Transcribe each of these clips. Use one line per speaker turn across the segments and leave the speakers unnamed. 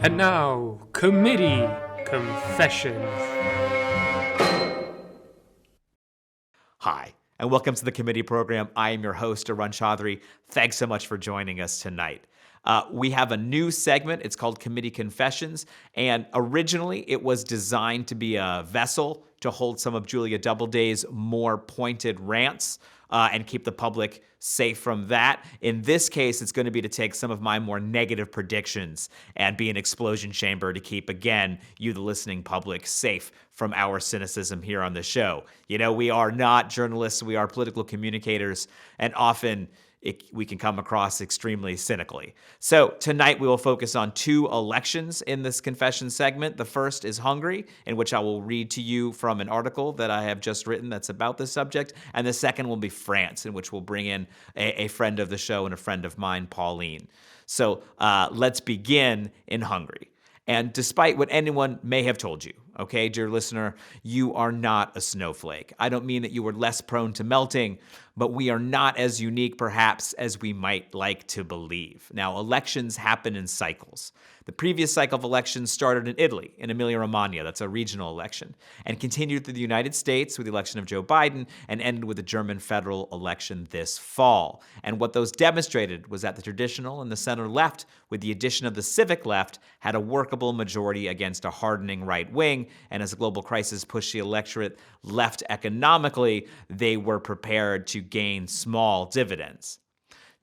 And now, Committee Confessions.
Hi, and welcome to the committee program. I am your host, Arun Chaudhary. Thanks so much for joining us tonight. We have a new segment. It's called Committee Confessions, and originally it was designed to be a vessel to hold some of Julia Doubleday's more pointed rants and keep the public safe from that. In this case, it's going to be to take some of my more negative predictions and be an explosion chamber to keep, again, you, the listening public, safe from our cynicism here on the show. You know, we are not journalists, we are political communicators, and often we can come across extremely cynically. So tonight we will focus on two elections in this confession segment. The first is Hungary, in which I will read to you from an article that I have just written that's about this subject. And the second will be France, in which we'll bring in a friend of the show and a friend of mine, Pauline. So let's begin in Hungary. And despite what anyone may have told you, okay, dear listener, you are not a snowflake. I don't mean that you are less prone to melting, but we are not as unique, perhaps, as we might like to believe. Now, elections happen in cycles. The previous cycle of elections started in Italy, in Emilia-Romagna, that's a regional election, and continued through the United States with the election of Joe Biden and ended with the German federal election this fall. And what those demonstrated was that the traditional and the center left, with the addition of the civic left, had a workable majority against a hardening right wing, and as the global crisis pushed the electorate left economically, they were prepared to gain small dividends.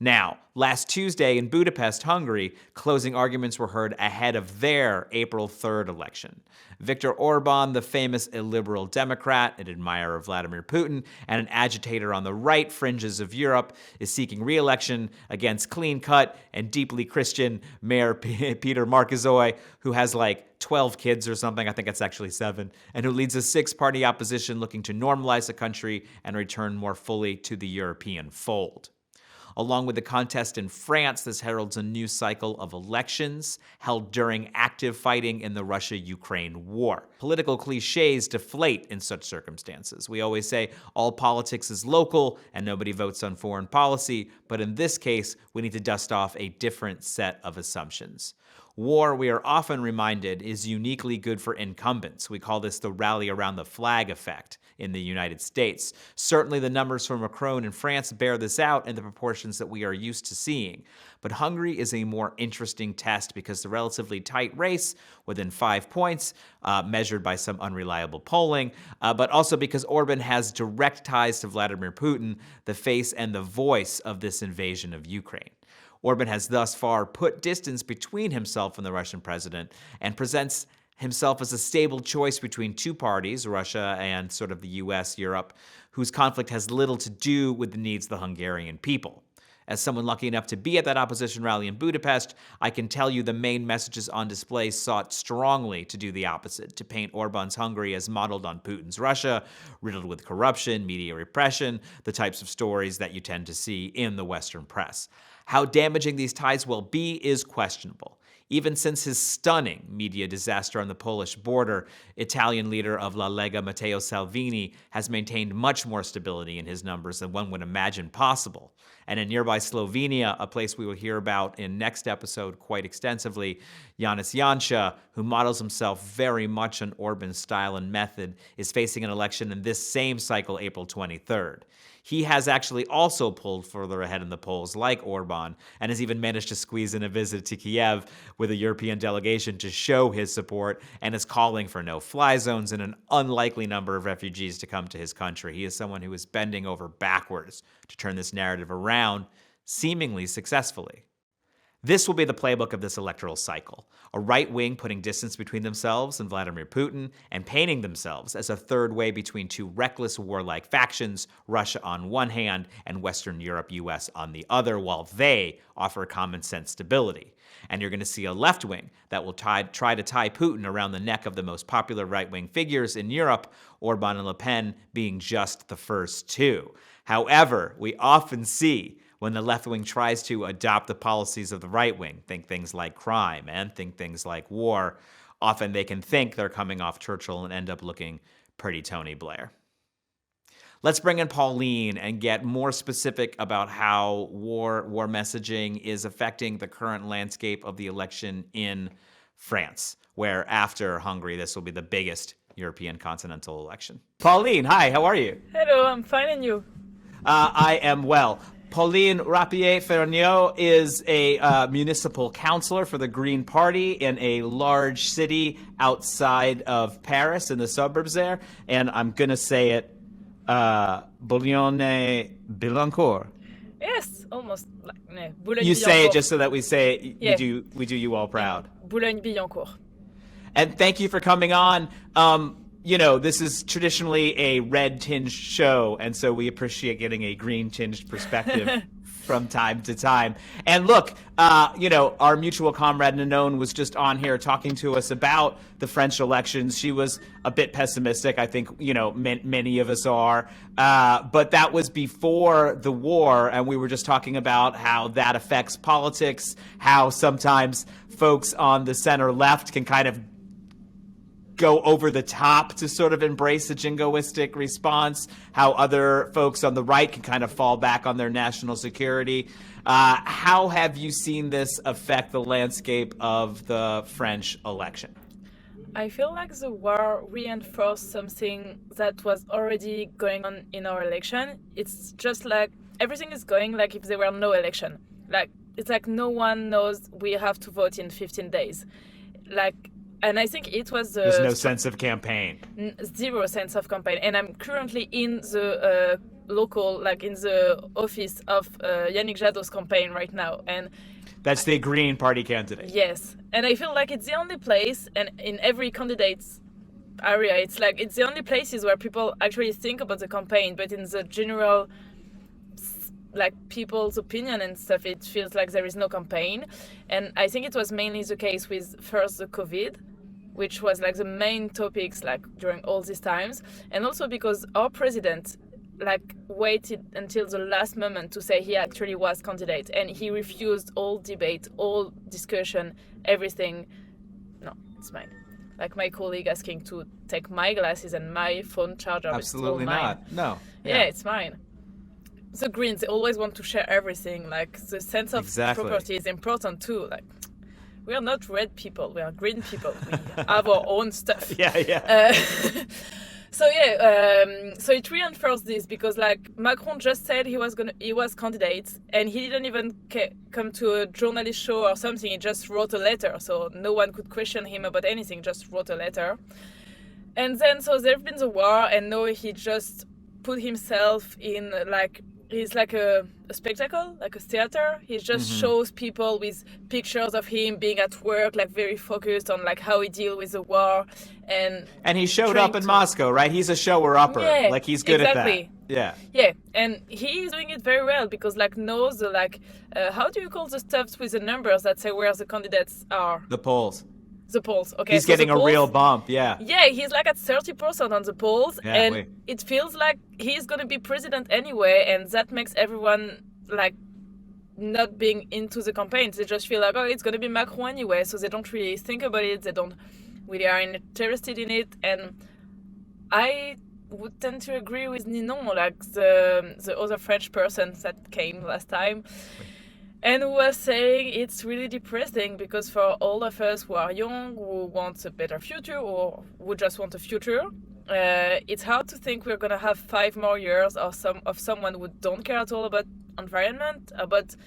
Now, last Tuesday in Budapest, Hungary, closing arguments were heard ahead of their April 3rd election. Viktor Orban, the famous illiberal Democrat, an admirer of Vladimir Putin, and an agitator on the right fringes of Europe, is seeking re-election against clean-cut and deeply Christian Mayor Peter Markizoy, who has like 12 kids or something, I think it's actually 7, and who leads a 6-party opposition looking to normalize the country and return more fully to the European fold. Along with the contest in France, this heralds a new cycle of elections held during active fighting in the Russia-Ukraine war. Political cliches deflate in such circumstances. We always say all politics is local and nobody votes on foreign policy, but in this case, we need to dust off a different set of assumptions. War, we are often reminded, is uniquely good for incumbents. We call this the rally around the flag effect in the United States. Certainly the numbers from Macron in France bear this out in the proportions that we are used to seeing. But Hungary is a more interesting test because the relatively tight race within 5 points, measured by some unreliable polling, but also because Orban has direct ties to Vladimir Putin, the face and the voice of this invasion of Ukraine. Orban has thus far put distance between himself and the Russian president and presents himself as a stable choice between two parties, Russia and sort of the US, Europe, whose conflict has little to do with the needs of the Hungarian people. As someone lucky enough to be at that opposition rally in Budapest, I can tell you the main messages on display sought strongly to do the opposite, to paint Orban's Hungary as modeled on Putin's Russia, riddled with corruption, media repression, the types of stories that you tend to see in the Western press. How damaging these ties will be is questionable. Even since his stunning media disaster on the Polish border, Italian leader of La Lega, Matteo Salvini, has maintained much more stability in his numbers than one would imagine possible. And in nearby Slovenia, a place we will hear about in next episode quite extensively, Janez Janša, who models himself very much on Orban's style and method, is facing an election in this same cycle, April 23rd. He has actually also pulled further ahead in the polls like Orban and has even managed to squeeze in a visit to Kiev with a European delegation to show his support and is calling for no-fly zones and an unlikely number of refugees to come to his country. He is someone who is bending over backwards to turn this narrative around, seemingly successfully. This will be the playbook of this electoral cycle, a right wing putting distance between themselves and Vladimir Putin and painting themselves as a third way between two reckless warlike factions, Russia on one hand and Western Europe, US on the other, while they offer common sense stability. And you're going to see a left wing that will try to tie Putin around the neck of the most popular right-wing figures in Europe, Orban and Le Pen being just the first two. However, we often see when the left wing tries to adopt the policies of the right wing, think things like crime and think things like war, often they can think they're coming off Churchill and end up looking pretty Tony Blair. Let's bring in Pauline and get more specific about how war messaging is affecting the current landscape of the election in France, where after Hungary, this will be the biggest European continental election. Pauline, hi, how are you?
Hello, I'm fine, and you?
I am well. Pauline Rapilly Ferniot is a municipal councilor for the Green Party in a large city outside of Paris in the suburbs there. And I'm going to say it, Boulogne-Billancourt.
Yes, almost like
You say it just so that we say it,
Yeah.
we do you all proud.
Boulogne-Billancourt.
And thank you for coming on. This is traditionally a red-tinged show, and so we appreciate getting a green-tinged perspective from time to time. And look, our mutual comrade Nanon was just on here talking to us about the French elections. She was a bit pessimistic. I think, many of us are. But that was before the war, and we were just talking about how that affects politics, how sometimes folks on the center left can kind of go over the top to sort of embrace a jingoistic response, how other folks on the right can kind of fall back on their national security. How have you seen this affect the landscape of the French election?
I feel like the war reinforced something that was already going on in our election. It's just like everything is going like if there were no election. Like it's like no one knows we have to vote in 15 days. And I think it was
There's no sense of campaign.
Zero sense of campaign. And I'm currently in the in the office of Yannick Jadot's campaign right now. And
that's the Green Party candidate.
Yes. And I feel like it's the only place, and in every candidate's area, it's the only places where people actually think about the campaign, but in the general people's opinion and stuff, it feels like there is no campaign. And I think it was mainly the case with first the COVID, which was the main topics during all these times, and also because our president waited until the last moment to say he actually was candidate, and he refused all debate, all discussion, everything. No, it's mine. My colleague asking to take my glasses and my phone charger.
Absolutely
it's all
not.
mine.
No.
Yeah, it's mine. The Greens, they always want to share everything. The sense of property is important too. We are not red people. We are green people. We have our own stuff.
Yeah.
So it reinforced this because Macron just said he was candidate, and he didn't even come to a journalist show or something. He just wrote a letter, so no one could question him about anything. Just wrote a letter, and then there's been the war, and now he just put himself in he's a spectacle, like a theater. He just shows people with pictures of him being at work, very focused on how he deal with the war, and
he showed up in Moscow, right? He's a shower-upper.
Yeah,
he's good
exactly.
at that.
Yeah, and he's doing it very well because knows the how do you call the stuff with the numbers that say where the candidates are?
The polls.
The polls, okay.
He's getting a real bump, yeah.
Yeah, he's at 30% on the polls, and it feels like he's going to be president anyway, and that makes everyone, not being into the campaigns. They just feel it's going to be Macron anyway, so they don't really think about it, they don't really are interested in it, and I would tend to agree with Ninon, the other French person that came last time. And who was saying it's really depressing because for all of us who are young, who want a better future or who just want a future, it's hard to think we're going to have 5 more years of someone who don't care at all about environment, about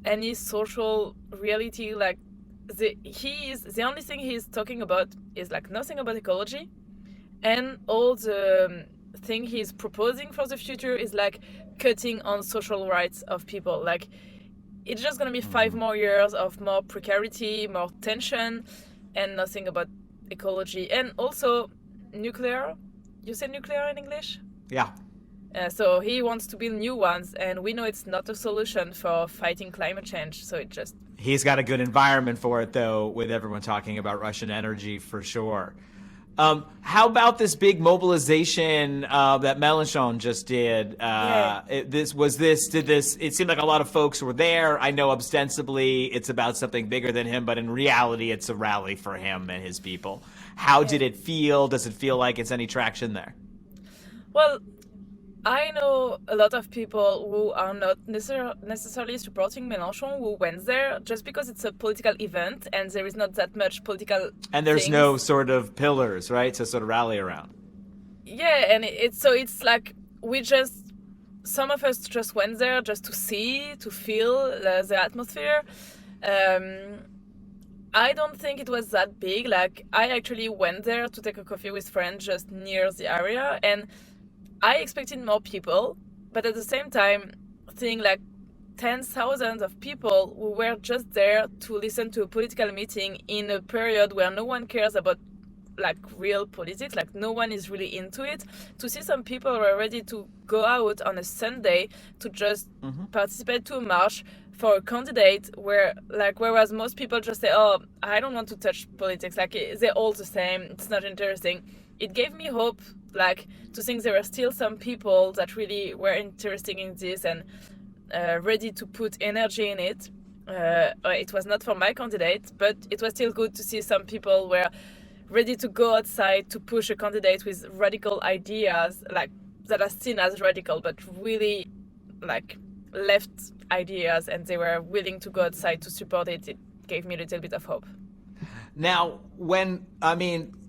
any social reality. The only thing he's talking about is nothing about ecology, and all the thing he's proposing for the future is cutting on social rights of people. It's just going to be 5 more years of more precarity, more tension, and nothing about ecology. And also nuclear. You say nuclear in English?
Yeah.
So he wants to build new ones, and we know it's not a solution for fighting climate change. So it just...
He's got a good environment for it, though, with everyone talking about Russian energy, for sure. How about this big mobilization that Mélenchon just did? It seemed like a lot of folks were there. I know ostensibly it's about something bigger than him, but in reality, it's a rally for him and his people. How did it feel? Does it feel like it's any traction there?
Well, I know a lot of people who are not necessarily supporting Mélenchon who went there just because it's a political event and there is not that much political
And there's
things.
no sort of pillars, right, to sort of rally around.
Yeah, and it's like some of us just went there just to see, to feel the atmosphere. I don't think it was that big. Like, I actually went there to take a coffee with friends just near the area, and I expected more people, but at the same time, seeing like tens thousands of people who were just there to listen to a political meeting in a period where no one cares about like real politics, like no one is really into it. To see some people who are ready to go out on a Sunday to just participate to a march for a candidate whereas most people just say, oh, I don't want to touch politics, like they're all the same, it's not interesting. It gave me hope, like, to think there were still some people that really were interested in this and ready to put energy in it. It was not for my candidate, but it was still good to see some people were ready to go outside to push a candidate with radical ideas, like that are seen as radical, but really like left ideas, and they were willing to go outside to support it. It gave me a little bit of hope.
Now,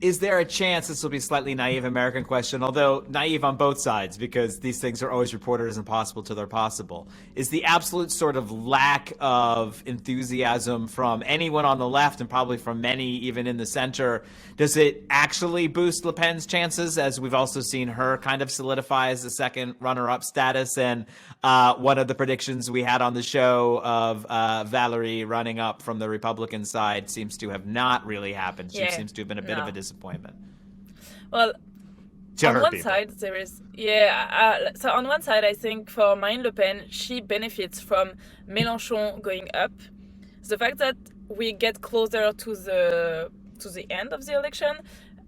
is there a chance, this will be a slightly naive American question, although naive on both sides because these things are always reported as impossible till they're possible, is the absolute sort of lack of enthusiasm from anyone on the left and probably from many even in the center, does it actually boost Le Pen's chances, as we've also seen her kind of solidify as the second runner-up status? And one of the predictions we had on the show of Valérie running up from the Republican side seems to have not really happened. She seems to have been a bit of a disappointment.
Well, on one side there is so on one side I think for Marine Le Pen, she benefits from Mélenchon going up. The fact that we get closer to the end of the election,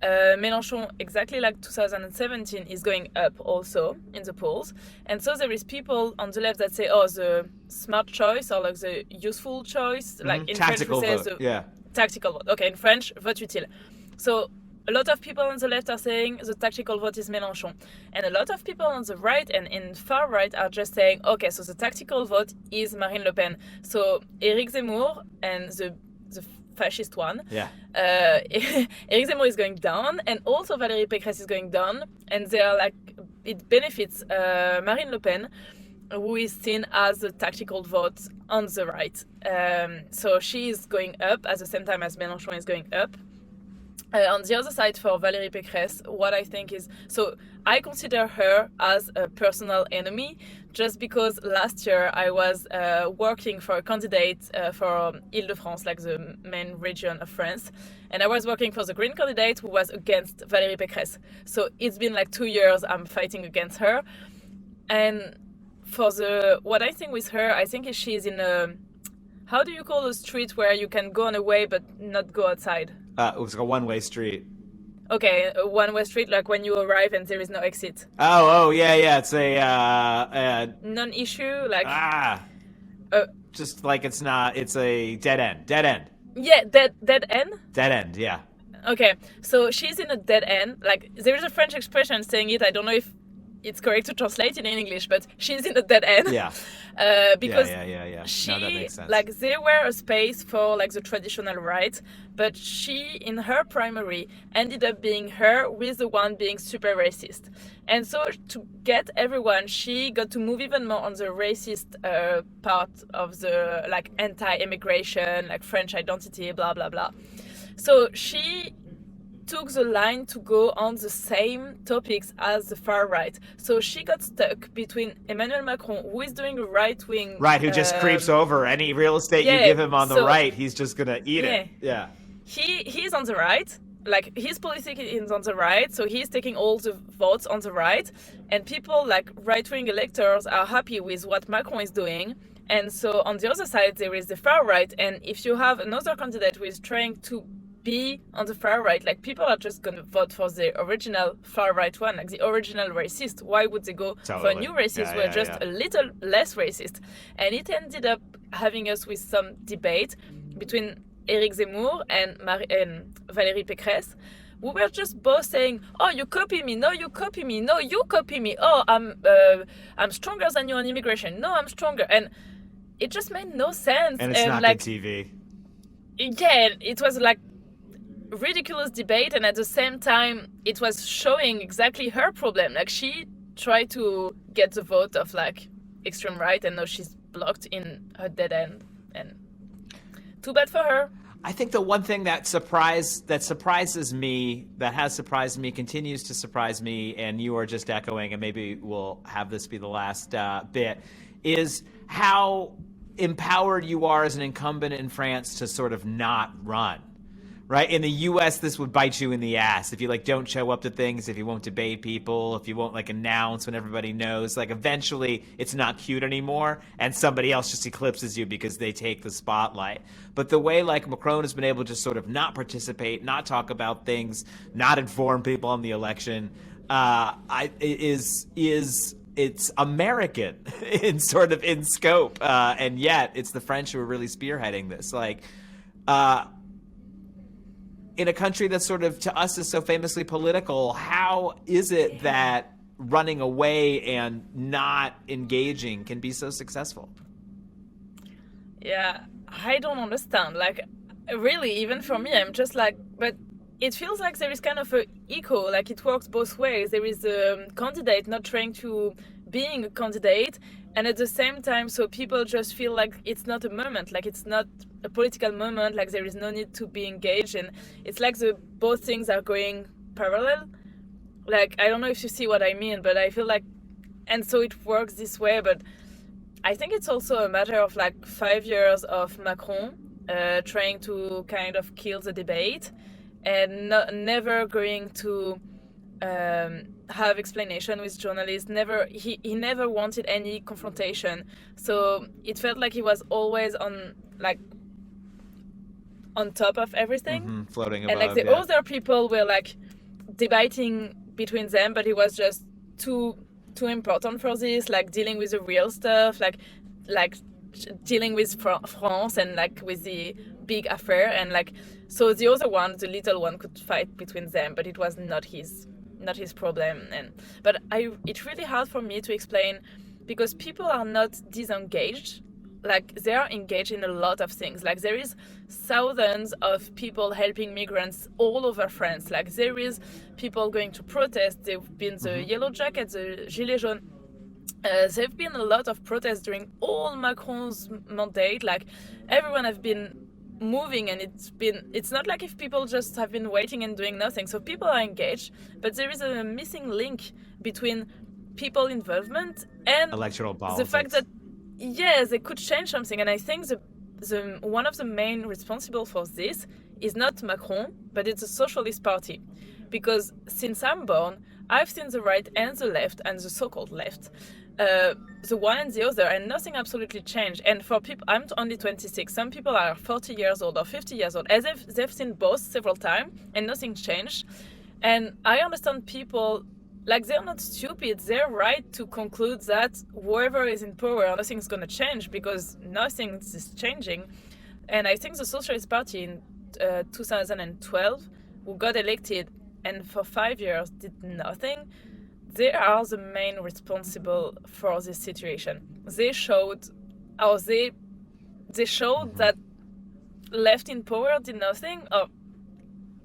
Mélenchon, exactly like 2017, is going up also in the polls. And so there is people on the left that say, oh, the smart choice, or like the useful choice, like in
tactical
French we say tactical vote. Okay, in French, vote utile. So a lot of people on the left are saying the tactical vote is Mélenchon. And a lot of people on the right and in far right are just saying, okay, so the tactical vote is Marine Le Pen. So Éric Zemmour and the fascist one, Éric Zemmour is going down, and also Valérie Pécresse is going down. And they are like, it benefits Marine Le Pen, who is seen as the tactical vote on the right. So she is going up at the same time as Mélenchon is going up. On the other side, for Valérie Pécresse, what I think is... So I consider her as a personal enemy, just because last year I was working for a candidate for Île-de-France, like the main region of France. And I was working for the Green candidate who was against Valérie Pécresse. So it's been like 2 years I'm fighting against her. And for what I think with her, I think she's in a... How do you call a street where you can go on a way but not go outside?
It was like a one-way street.
Okay, a one-way street, like when you arrive and there is no exit.
Yeah. It's a
non-issue, like
just like it's a dead end.
Yeah, dead end.
Dead end, yeah.
Okay, so she's in a dead end. Like, there is a French expression saying it. I don't know if it's correct to translate it in English, but she's in a dead end.
Yeah.
Because
she, no, that makes sense.
Like, there were a space for like the traditional right, but she, in her primary, ended up being her with the one being super racist. And so to get everyone, she got to move even more on the racist part of the like anti-immigration, like French identity, blah, blah, blah. So she took the line to go on the same topics as the far right. So she got stuck between Emmanuel Macron, who is doing a right-wing...
Right, who just creeps over any real estate you give him on the right, he's just going to eat it. Yeah.
He's on the right. Like, his policy is on the right, so he's taking all the votes on the right. And people, like right-wing electors, are happy with what Macron is doing. And so on the other side, there is the far right. And if you have another candidate who is trying to be on the far right, like, people are just going to vote for the original far right one, like the original racist. Why would they go for a new racist who are just a little less racist? And it ended up having us with some debate between Éric Zemmour and Valérie Pécresse, we were just both saying, oh, you copy me, no, you copy me, no, you copy me, oh, I'm stronger than you on immigration, no, I'm stronger. And it just made no sense.
And it's not
like,
good TV.
Yeah, it was like ridiculous debate, and at the same time it was showing exactly her problem. Like, she tried to get the vote of like extreme right, and now she's blocked in her dead end, and too bad for her.
I think the one thing that surprises me, that has surprised me, continues to surprise me, and you are just echoing, and maybe we'll have this be the last bit, is how empowered you are as an incumbent in France to sort of not run. Right? In the US, this would bite you in the ass if you like don't show up to things, if you won't debate people, if you won't like announce when everybody knows. Like, eventually it's not cute anymore and somebody else just eclipses you because they take the spotlight. But the way like Macron has been able to sort of not participate, not talk about things, not inform people on the election, it's American in sort of in scope, and yet it's the French who are really spearheading this. Like, in a country that sort of to us is so famously political, how is it that running away and not engaging can be so successful?
Yeah, I don't understand. Like, really, even for me, I'm just like, but it feels like there is kind of a echo, like it works both ways. There is a candidate not trying to being a candidate, and at the same time, so people just feel like it's not a moment, like it's not a political moment, like there is no need to be engaged, and it's like both things are going parallel. Like, I don't know if you see what I mean, but I feel like, and so it works this way, but I think it's also a matter of like 5 years of Macron trying to kind of kill the debate, and never going to have explanation with journalists. He never wanted any confrontation, so it felt like he was always on top of everything,
floating
above, and like the other people were like debating between them, but he was just too important for this, like dealing with the real stuff, like dealing with France and like with the big affair, and like, so the other one, the little one, could fight between them, but it was not his problem. But it's really hard for me to explain, because people are not disengaged. Like, they are engaged in a lot of things. Like, there is thousands of people helping migrants all over France. Like, there is people going to protest. There have been the Yellow Jackets, the Gilets jaunes. There have been a lot of protests during all Macron's mandate. Like, everyone have been moving, and it's not like if people just have been waiting and doing nothing. So people are engaged, but there is a missing link between people involvement and
electoral politics.
The fact that, yes, they could change something. And I think the one of the main responsible for this is not Macron, but it's the Socialist Party. Because since I'm born, I've seen the right and the left, and the so-called left, the one and the other, and nothing absolutely changed. And for people, I'm only 26. Some people are 40 years old or 50 years old, as if they've seen both several times, and nothing changed. And I understand people, like, they're not stupid. They're right to conclude that whoever is in power, nothing's going to change, because nothing is changing. And I think the Socialist Party in 2012, who got elected and for 5 years did nothing, they are the main responsible for this situation. They showed, or they showed that left in power did nothing, or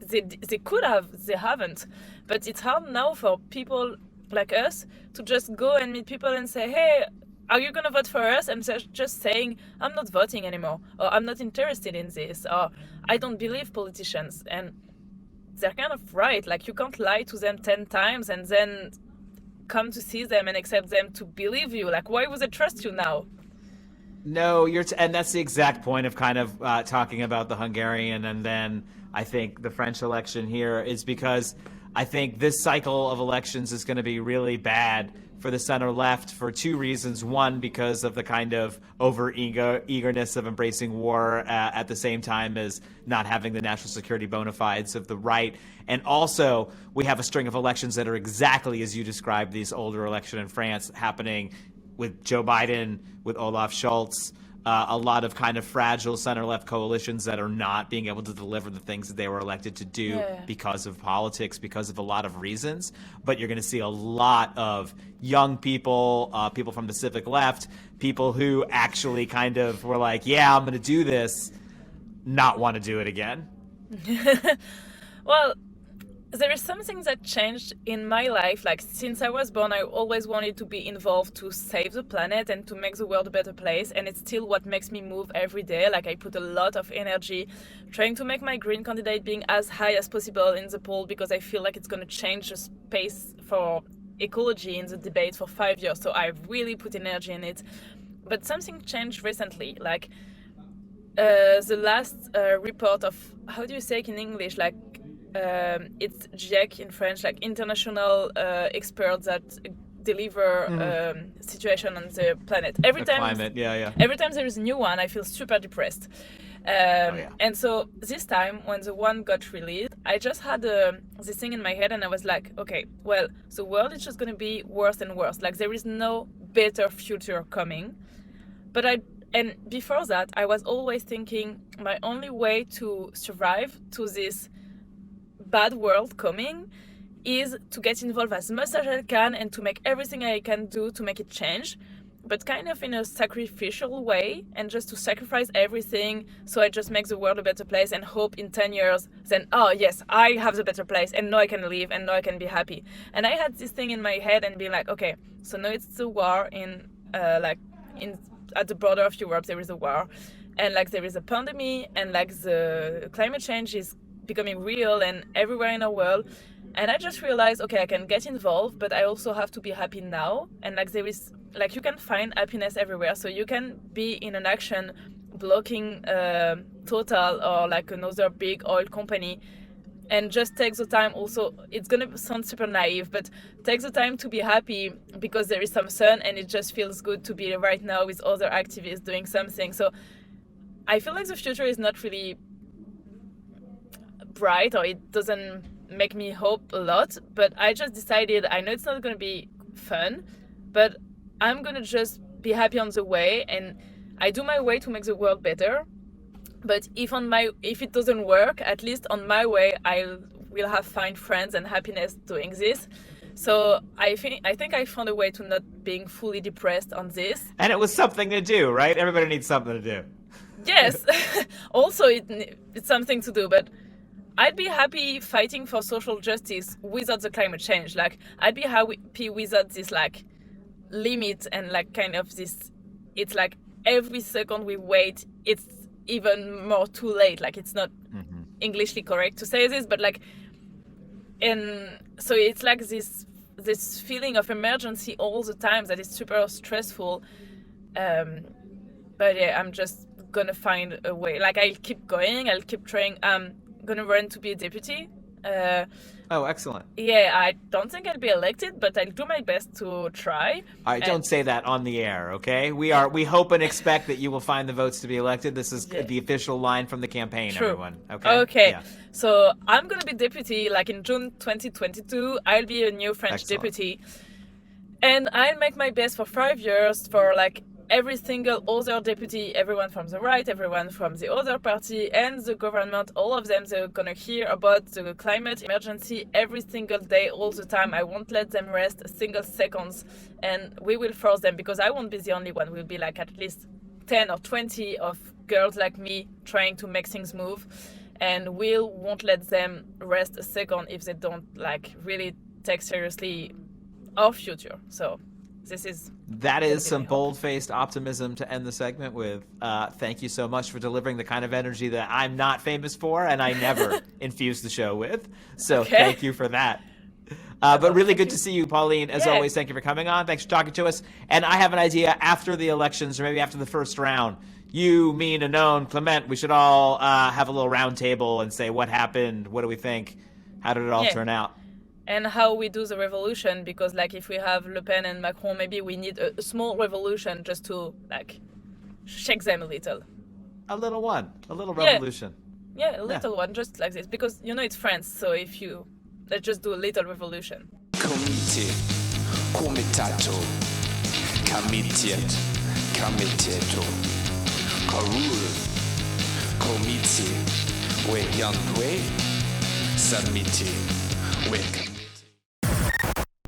they could have, they haven't. But it's hard now for people like us to just go and meet people and say, hey, are you going to vote for us? And they're just saying, I'm not voting anymore, or I'm not interested in this, or I don't believe politicians. And they're kind of right. Like, you can't lie to them 10 times and then come to see them and accept them to believe you. Like, why would they trust you now?
No, and that's the exact point of kind of talking about the Hungarian and then I think the French election here, is because I think this cycle of elections is going to be really bad for the center left for two reasons. One, because of the kind of eagerness of embracing war at the same time as not having the national security bona fides of the right. And also, we have a string of elections that are exactly as you described, these older election in France happening with Joe Biden, with Olaf Scholz, a lot of kind of fragile center-left coalitions that are not being able to deliver the things that they were elected to do because of politics, because of a lot of reasons. But you're going to see a lot of young people, people from the civic left, people who actually kind of were like, yeah, I'm going to do this, not want to do it again.
Well, there is something that changed in my life. Like, since I was born, I always wanted to be involved to save the planet and to make the world a better place. And it's still what makes me move every day. Like, I put a lot of energy trying to make my green candidate being as high as possible in the poll, because I feel like it's going to change the space for ecology in the debate for 5 years. So I really put energy in it. But something changed recently. Like, the last report of, how do you say it in English? Like, it's GIEC in French, like international experts that deliver situation on the planet. Every time there is a new one, I feel super depressed. And so this time, when the one got released, I just had this thing in my head, and I was like, okay, well, the world is just going to be worse and worse. Like, there is no better future coming. And before that, I was always thinking my only way to survive to this bad world coming is to get involved as much as I can and to make everything I can do to make it change, but kind of in a sacrificial way, and just to sacrifice everything so I just make the world a better place and hope in 10 years then, oh yes, I have the better place and now I can live and now I can be happy. And I had this thing in my head and being like, okay, so now it's the war at the border of Europe, there is a war, and like there is a pandemic, and like the climate change is becoming real and everywhere in our world. And I just realized, okay, I can get involved, but I also have to be happy now. And like there is, like, you can find happiness everywhere. So you can be in an action blocking Total or like another big oil company, and just take the time. Also, it's gonna sound super naive, but take the time to be happy because there is some sun and it just feels good to be right now with other activists doing something. So I feel like the future is not really bright, or it doesn't make me hope a lot, but I just decided, I know it's not going to be fun, but I'm going to just be happy on the way, and I do my way to make the world better. But if it doesn't work, at least on my way, I will have find friends and happiness doing this. So I think I found a way to not being fully depressed on this.
And it was something to do, right? Everybody needs something to do.
Yes. Also, it's something to do, but I'd be happy fighting for social justice without the climate change. Like, I'd be happy without this, like, limit and, like, kind of this, it's like every second we wait, it's even more too late. Like, it's not Englishly correct to say this, but, like, and so it's like this feeling of emergency all the time that is super stressful. But yeah, I'm just gonna find a way. Like, I'll keep going, I'll keep trying. Gonna run to be a deputy.
Oh, excellent.
Yeah, I don't think I'll be elected, but I'll do my best to try.
All right, don't say that on the air, okay? We hope and expect that you will find the votes to be elected. This is the official line from the campaign, everyone. Okay.
Yeah. So I'm gonna be deputy, like in June 2022. I'll be a new French deputy, and I'll make my best for 5 years for like every single other deputy, everyone from the right, everyone from the other party, and the government, all of them, they're gonna hear about the climate emergency every single day, all the time. I won't let them rest a single second, and we will force them, because I won't be the only one. We'll be like at least 10 or 20 of girls like me trying to make things move, and we won't let them rest a second if they don't like really take seriously our future. So that
is some bold-faced optimism to end the segment with. Thank you so much for delivering the kind of energy that I'm not famous for, and I never infuse the show with. So Thank you for that. But really good to see you, Pauline. As always, thank you for coming on. Thanks for talking to us. And I have an idea, after the elections, or maybe after the first round, you, me, Nanon, Clement, we should all have a little round table and say what happened, what do we think, how did it all turn out?
And how we do the revolution, because like if we have Le Pen and Macron, maybe we need a small revolution just to like shake them a little.
A little revolution.
Yeah, a little one, just like this, because you know it's France. So let's just do a little revolution.
Committee, comitato, committed, committeto. Arun, Committee, we young way, submitting, wake.